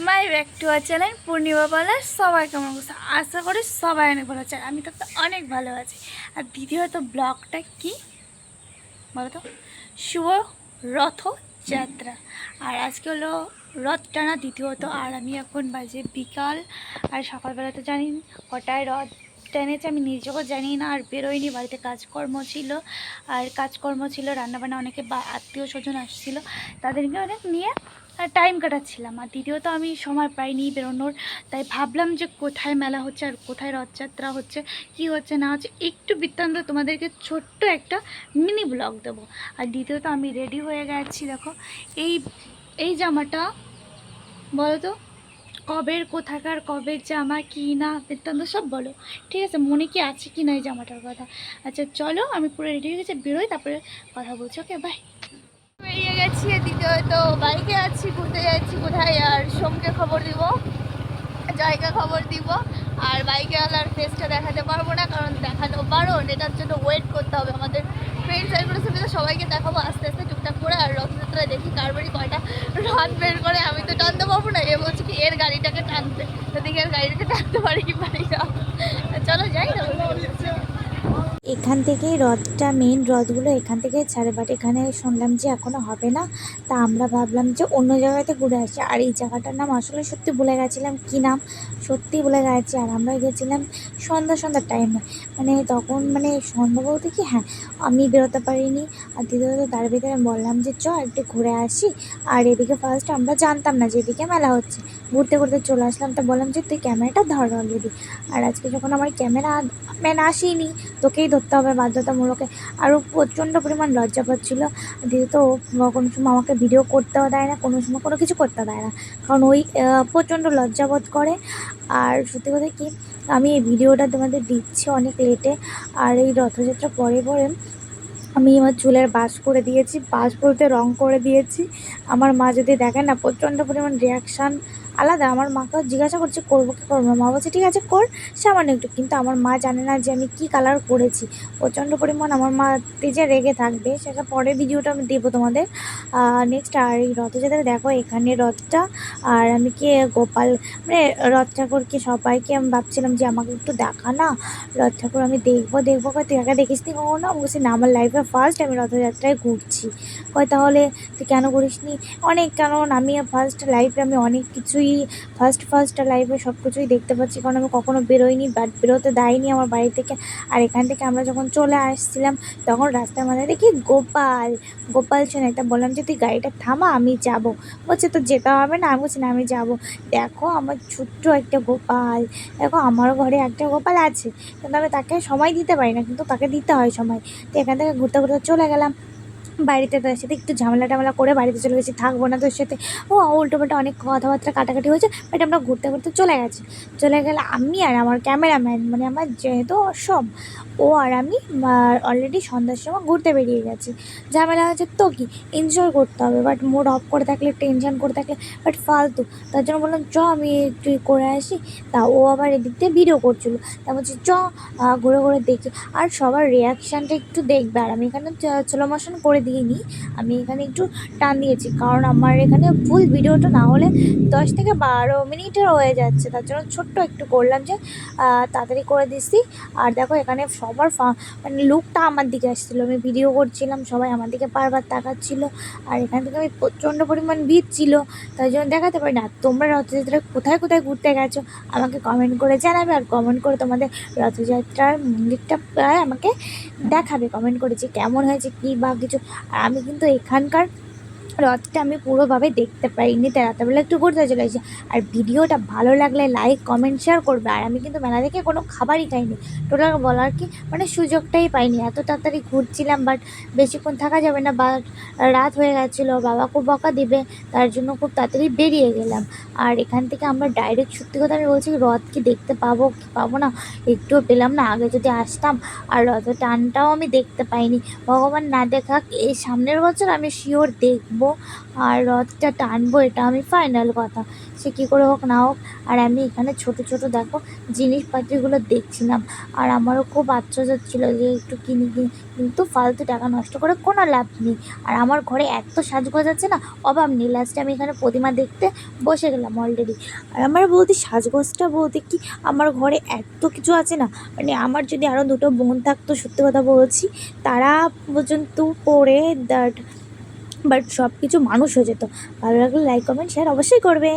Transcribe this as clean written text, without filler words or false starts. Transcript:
My back to our channel Purnima বলার সবাই কেমন করছে, আশা করি সবাই অনেক ভালো আছে। আমি তো অনেক ভালো আছি। আর দ্বিতীয়ত ব্লগটা কি বলো তো, শুভ রথযাত্রা। আর আজকে হলো রথ টানা দ্বিতীয়ত। আর আমি এখন বাজে বিকাল, আর সকালবেলা তো জানি কটায় রথ টেনেছে আমি নিজেও জানি না। আর বেরোয়নি, বাড়িতে কাজকর্ম ছিল, রান্নাবান্না, অনেকে আত্মীয় স্বজন আসছিলো, তাদেরকে অনেক নিয়ে টাইম কাটাচ্ছিলাম। আর দ্বিতীয়ত আমি সময় পাইনি বেরোনোর, তাই ভাবলাম যে কোথায় মেলা হচ্ছে আর কোথায় রথযাত্রা হচ্ছে, কি হচ্ছে না হচ্ছে একটু বৃত্তান্ত তোমাদেরকে ছোট্ট একটা মিনি ব্লগ দেবো। আর দ্বিতীয়ত আমি রেডি হয়ে গেছি, দেখো এই এই জামাটা বলো তো কবের, কোথাকার কবের জামা, কি না বৃত্তান্ত সব বলো, ঠিক আছে? মনে কি আছে কি না এই জামাটার কথা? আচ্ছা চলো, আমি পুরো রেডি হয়ে গেছি, বেরোই, তারপরে কথা বলছি। ওকে, বাই। বেরিয়ে গেছি, দ্বিতীয়ত বাইকে আছি, ঘুরতে যাচ্ছি কোথায়, আর সোমকে খবর দিব, জায়গা খবর দিব। আর বাইকে আলার ফেসটা দেখাতে পারবো না, কারণ দেখানো বারণ, এটার জন্য ওয়েট করতে হবে। আমাদের ফ্রেন্ড সার্কেলের সাথে সবাইকে দেখাবো আস্তে আস্তে টুকটাক করে। আর রথযাত্রায় দেখি কার বাড়ি কয়টা রথ বের করে, আমি তো টানতে পারবো না। এ বলছি কি এর গাড়িটাকে টানতে, তো দেখি এর গাড়িটাকে টানতে পারি কি পারি না। চলো যাই না। এখান থেকেই রথটা, মেন রথগুলো এখান থেকেই ছাড়ে, বাট এখানে শুনলাম যে এখনও হবে না। তা আমরা ভাবলাম যে অন্য জায়গাতে ঘুরে আসি। আর এই জায়গাটার নাম আসলে সত্যি ভুলে গেছিলাম, কী নাম সত্যি ভুলে গেছি। আর আমরা গেছিলাম সন্ধ্যার টাইমে, মানে তখন মানে সন্ধ্যা বলতে কি, হ্যাঁ আমি বেরোতে পারিনি। আর দ্বিতীয়ত তার ভিতরে বললাম যে চ একটু ঘুরে আসি। আর এদিকে ফার্স্ট আমরা জানতাম না যে এদিকে মেলা হচ্ছে, ঘুরতে ঘুরতে চলে আসলাম। তো বললাম যে তুই ক্যামেরাটা ধর অলরেডি। আর আজকে যখন আমার ক্যামেরা ম্যান আসেনি, তোকেই ধরতে হবে বাধ্যতামূলক। আরও প্রচণ্ড পরিমাণ লজ্জা পাচ্ছিলো। দ্বিতীয়ত কোনো সময় আমাকে ভিডিও করতেও দেয় না, কোনো সময় কোনো কিছু করতে দেয় না, কারণ ওই প্রচণ্ড লজ্জাবোধ করে। আর সত্যি কথা কি, আমি এই ভিডিওটা তোমাদের দিচ্ছি অনেক লেটে। আর এই রথযাত্রা পরে পরে আমি আমার চুলের বাস করে দিয়েছি, বাস বলতে রং করে দিয়েছি। আমার মা যদি দেখে না, প্রচণ্ড পরিমাণ রিয়াকশান আলাদা। আমার মাকেও জিজ্ঞাসা করছে করবো কি করবো না, মা বলছে ঠিক আছে কর সামান্য একটু। কিন্তু আমার মা জানে না যে আমি কী কালার করেছি। প্রচণ্ড পরিমাণ আমার মা তেজে রেগে থাকবে, সেটা পরে ভিডিওটা আমি দেবো তোমাদের নেক্সট। আর এই রথযাত্রা দেখো এখানে রথটা, আর আমি কি গোপাল মানে রথ ঠাকুরকে সবাইকে আমি ভাবছিলাম যে আমাকে একটু দেখা না রথ ঠাকুর, আমি দেখবো কয় তুই একা দেখিস নি কখনো? আমি বলছি না, আমার লাইফে ফার্স্ট আমি রথযাত্রায় ঘুরছি। কয় তাহলে তুই কেন করিস নি? অনেক, কারণ আমি ফার্স্ট লাইফে আমি অনেক কিছুই ফার্স্ট লাইফে সব কিছুই দেখতে পাচ্ছি, কারণ আমি কখনো বেরোইনি, বাট বেরোতে দেয়নি আমার বাড়ি থেকে। আর এখান থেকে আমরা যখন চলে আসছিলাম, তখন রাস্তার মাঝে দেখি গোপাল চেনে। তা বললাম যে তুই গাড়িটা থামা, আমি যাব। বলছে তো যেতে হবে না। আমি বলছি না, আমি যাব। দেখো আমার ছোট্ট একটা গোপাল, দেখো আমারও ঘরে একটা গোপাল আছে, কিন্তু আমি তাকে সময় দিতে পারি না, কিন্তু তাকে দিতে হয় সময়। তো এখান থেকে ঘুরতে ঘুরতে চলে গেলাম বাড়িতে। তোর সাথে একটু ঝামেলা টামেলা করে বাড়িতে চলে গেছি, থাকবো না তোর সাথে। উল্টোপাল্টা অনেক কথাবার্তা কাটাকাটি হয়েছে, বাট আমরা ঘুরতে ঘুরতে চলে গেছি। চলে গেলে আমি আর আমার ক্যামেরাম্যান, মানে আমার যেহেতু সব, ও আর আমি অলরেডি সন্ধ্যার সময় ঘুরতে বেরিয়ে গেছি। ঝামেলা হয়েছে তো কি, এনজয় করতে হবে, বাট মুড অফ করে থাকলে, টেনশন করে থাকলে বাট ফালতু। তার জন্য বললাম চ আমি একটু করে আসি। তা ও আবার এদিক দিয়ে ভিডিও করছিলো, তা বলছি চ ঘুরে ঘুরে দেখি। আর সবার রিয়াকশানটা একটু দেখবে। আর আমি এখানে স্লো মোশন করে দিইনি, আমি এখানে একটু টান দিয়েছি, কারণ আমার এখানে ফুল ভিডিওটা না হলে 10 থেকে 12 মিনিটের হয়ে যাচ্ছে। তার জন্য ছোট্ট একটু করলাম যে তাড়াতাড়ি করে দিচ্ছি। আর দেখো এখানে সবার মানে লুকটা আমার দিকে আসছিলো, আমি ভিডিও করছিলাম, সবাই আমার দিকে বারবার তাকাচ্ছিলো। আর এখান থেকে আমি প্রচণ্ড পরিমাণ ভিড় ছিল, তাই জন্য দেখাতে পারি না। তোমরা রথযাত্রায় কোথায় কোথায় ঘুরতে গেছো আমাকে কমেন্ট করে জানাবে। আর কমেন্ট করে তোমাদের রথযাত্রার মন্দিরটা আমাকে দেখাবে কমেন্ট করে যে কেমন হয়েছে কী বা কিছু। আর আমি কিন্তু এখানকার রথটা আমি পুরোভাবে দেখতে পাইনি, তাই রাতেরবেলা একটু ঘুরতে চলে এসেছি। আর ভিডিওটা ভালো লাগলে লাইক কমেন্ট শেয়ার করবে। আর আমি কিন্তু মেলা থেকে কোনো খাবারই খাইনি, টোটাল বলার কি মানে সুযোগটাই পাইনি। এত তাড়াতাড়ি ঘুরছিলাম, বাট বেশিক্ষণ থাকা যাবে না, বাট রাত হয়ে গেছিলো, বাবা খুব বকা দিবে, তার জন্য খুব তাড়াতাড়ি বেরিয়ে গেলাম। আর এখান থেকে আমরা ডাইরেক্ট, সত্যি কথা আমি বলছি, রথ কি দেখতে পাবো কি পাবো না একটুও পেলাম না। আগে যদি আসতাম, আর রথ টানটাও আমি দেখতে পাইনি। ভগবান না দেখাক এই সামনের বছর আমি শিওর দেখব। দেখবো আর রথটা টানবো, এটা আমি ফাইনাল কথা। সে কী করে হোক না হোক। আর আমি এখানে ছোট ছোট দেখো জিনিসপাতিগুলো দেখছিলাম, আর আমারও খুব আশ্চর্য হচ্ছিলো যে একটু কিনি কিনি, কিন্তু ফালতু টাকা নষ্ট করে কোনো লাভ নেই। আর আমার ঘরে এত সাজগোজ আছে না, অভাব নেই। লাস্টে আমি এখানে প্রতিমা দেখতে বসে গেলাম অলরেডি। আর আমার বলতে সাজগোজটা বলতে কি, আমার ঘরে এত কিছু আছে না, মানে আমার যদি আরও দুটো বোন থাকতো, সত্যি কথা বলছি, তারা পর্যন্ত পরে দ্যাট, বাট সব কিছু মানুষ হয়ে যেত। ভালো লাগলে লাইক কমেন্ট শেয়ার অবশ্যই করবে।